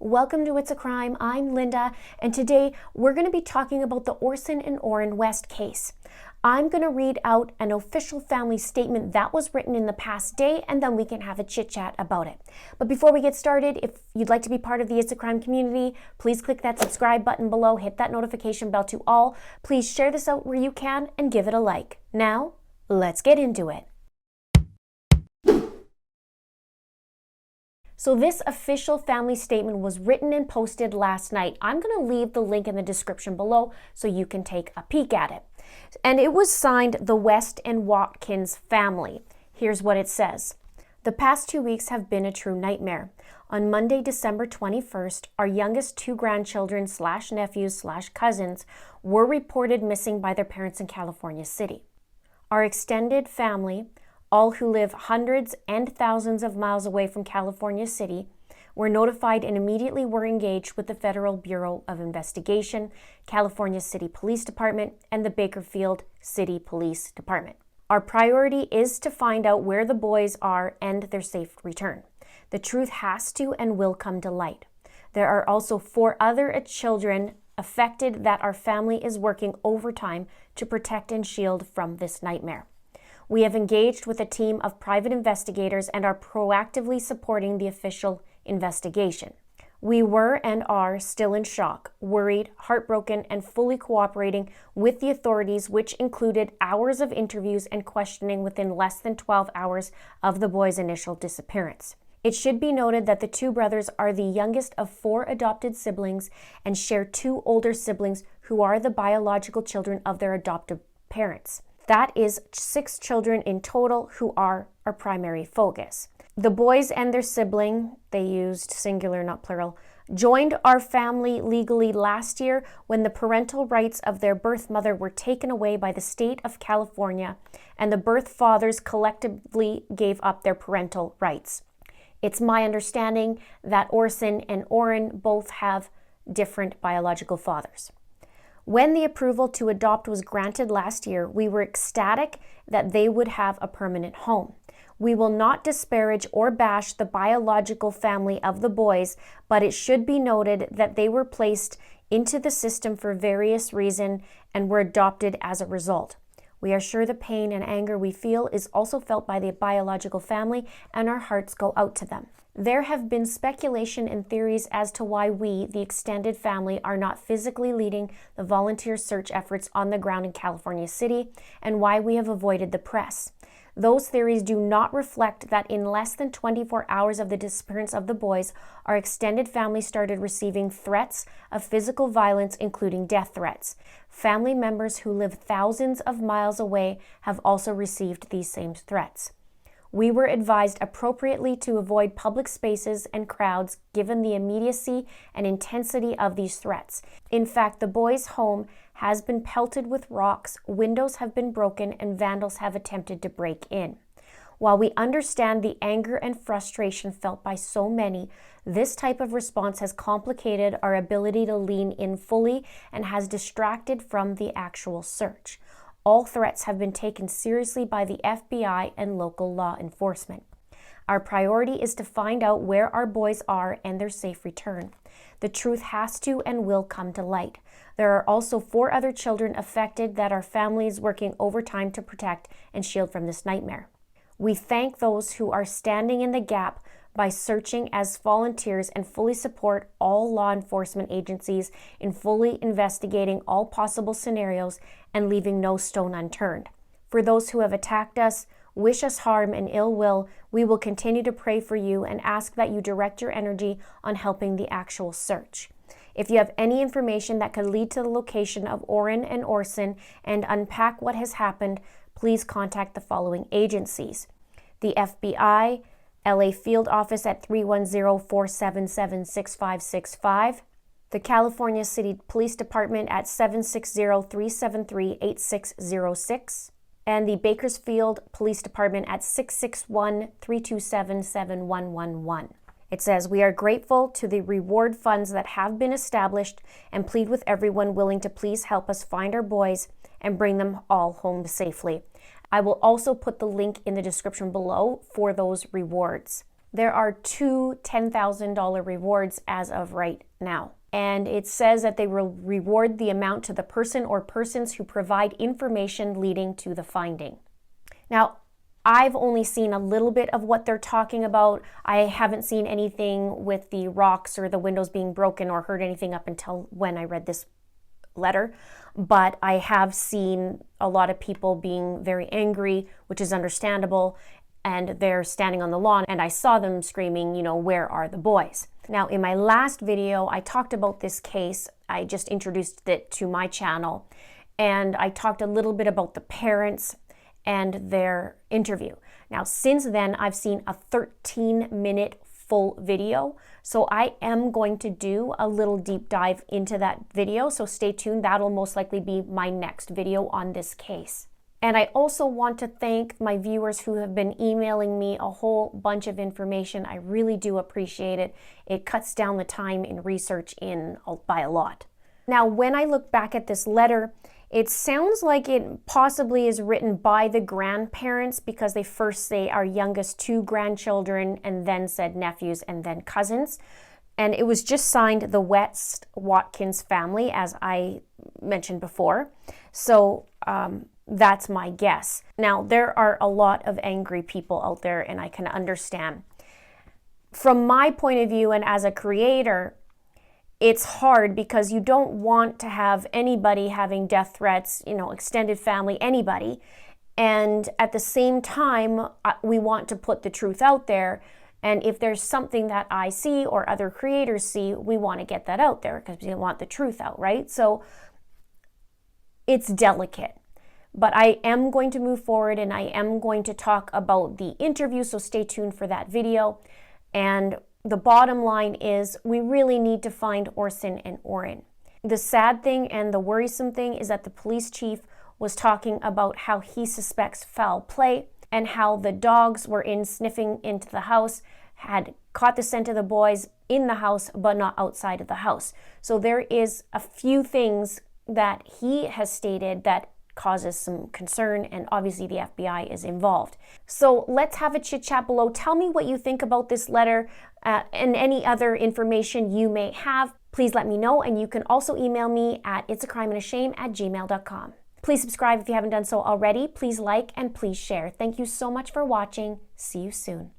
Welcome to It's a Crime. I'm Linda, and today we're going to be talking about the Orson and Orrin West case. I'm going to read out an official family statement that was written in the past day, and then we can have a chit-chat about it. But before we get started, if you'd like to be part of the It's a Crime community, please click that subscribe button below, hit that notification bell to all. Please share this out where you can and give it a like. Now, let's get into it. So this official family statement was written and posted last night. I'm going to leave the link in the description below so you can take a peek at it. And it was signed the West and Watkins family. Here's what it says. The past 2 weeks have been a true nightmare. On Monday, December 21st, our youngest two grandchildren / nephews / cousins were reported missing by their parents in California City. Our extended family, all who live hundreds and thousands of miles away from California City, were notified and immediately were engaged with the Federal Bureau of Investigation, California City Police Department, and the Bakersfield City Police Department. Our priority is to find out where the boys are and their safe return. The truth has to and will come to light. There are also 4 other children affected that our family is working overtime to protect and shield from this nightmare. We have engaged with a team of private investigators and are proactively supporting the official investigation. We were and are still in shock, worried, heartbroken, and fully cooperating with the authorities, which included hours of interviews and questioning within less than 12 hours of the boys' initial disappearance. It should be noted that the 2 brothers are the youngest of 4 adopted siblings and share 2 older siblings who are the biological children of their adoptive parents. That is 6 children in total who are our primary focus. The boys and their sibling, they used singular, not plural, joined our family legally last year when the parental rights of their birth mother were taken away by the state of California, and the birth fathers collectively gave up their parental rights. It's my understanding that Orson and Orrin both have different biological fathers. When the approval to adopt was granted last year, we were ecstatic that they would have a permanent home. We will not disparage or bash the biological family of the boys, but it should be noted that they were placed into the system for various reasons and were adopted as a result. We are sure the pain and anger we feel is also felt by the biological family, and our hearts go out to them. There have been speculation and theories as to why we, the extended family, are not physically leading the volunteer search efforts on the ground in California City, and why we have avoided the press. Those theories do not reflect that in less than 24 hours of the disappearance of the boys, our extended family started receiving threats of physical violence, including death threats. Family members who live thousands of miles away have also received these same threats. We were advised appropriately to avoid public spaces and crowds given the immediacy and intensity of these threats. In fact, the boys' home has been pelted with rocks, windows have been broken, and vandals have attempted to break in. While we understand the anger and frustration felt by so many, this type of response has complicated our ability to lean in fully and has distracted from the actual search. All threats have been taken seriously by the FBI and local law enforcement. Our priority is to find out where our boys are and their safe return. The truth has to and will come to light. There are also 4 other children affected that our family is working overtime to protect and shield from this nightmare. We thank those who are standing in the gap by searching as volunteers and fully support all law enforcement agencies in fully investigating all possible scenarios and leaving no stone unturned. For those who have attacked us, wish us harm and ill will, we will continue to pray for you and ask that you direct your energy on helping the actual search. If you have any information that could lead to the location of Orrin and Orson and unpack what has happened, please contact the following agencies: the FBI, LA Field Office at 310-477-6565, the California City Police Department at 760-373-8606, and the Bakersfield Police Department at 661-327-7111. It says, "We are grateful to the reward funds that have been established and plead with everyone willing to please help us find our boys and bring them all home safely." I will also put the link in the description below for those rewards. There are two $10,000 rewards as of right now. And it says that they will reward the amount to the person or persons who provide information leading to the finding. Now, I've only seen a little bit of what they're talking about. I haven't seen anything with the rocks or the windows being broken or heard anything up until when I read this letter. But I have seen a lot of people being very angry, which is understandable, and they're standing on the lawn, and I saw them screaming, where are the boys? Now, in my last video, I talked about this case. I just introduced it to my channel, and I talked a little bit about the parents and their interview. Now, since then, I've seen a 13-minute full video, so I am going to do a little deep dive into that video, so stay tuned. That'll most likely be my next video on this case. And I also want to thank my viewers who have been emailing me a whole bunch of information. I really do appreciate it. It cuts down the time in research by a lot. Now, when I look back at this letter, it sounds like it possibly is written by the grandparents, because they first say our youngest two grandchildren and then said nephews and then cousins. And it was just signed the West Watkins family, as I mentioned before. So that's my guess. Now, there are a lot of angry people out there, and I can understand. From my point of view, and as a creator, it's hard because you don't want to have anybody having death threats, extended family, anybody. And at the same time, we want to put the truth out there. And if there's something that I see or other creators see, we want to get that out there because we want the truth out, right? So it's delicate. But I am going to move forward, and I am going to talk about the interview, so stay tuned for that video. And the bottom line is we really need to find Orson and Orrin. The sad thing and the worrisome thing is that the police chief was talking about how he suspects foul play and how the dogs were sniffing into the house, had caught the scent of the boys in the house but not outside of the house. So there is a few things that he has stated that causes some concern, and obviously the FBI is involved. So let's have a chit chat below. Tell me what you think about this letter and any other information you may have. Please let me know, and you can also email me at itsacrimeandashame@gmail.com. Please subscribe if you haven't done so already. Please like and please share. Thank you so much for watching. See you soon.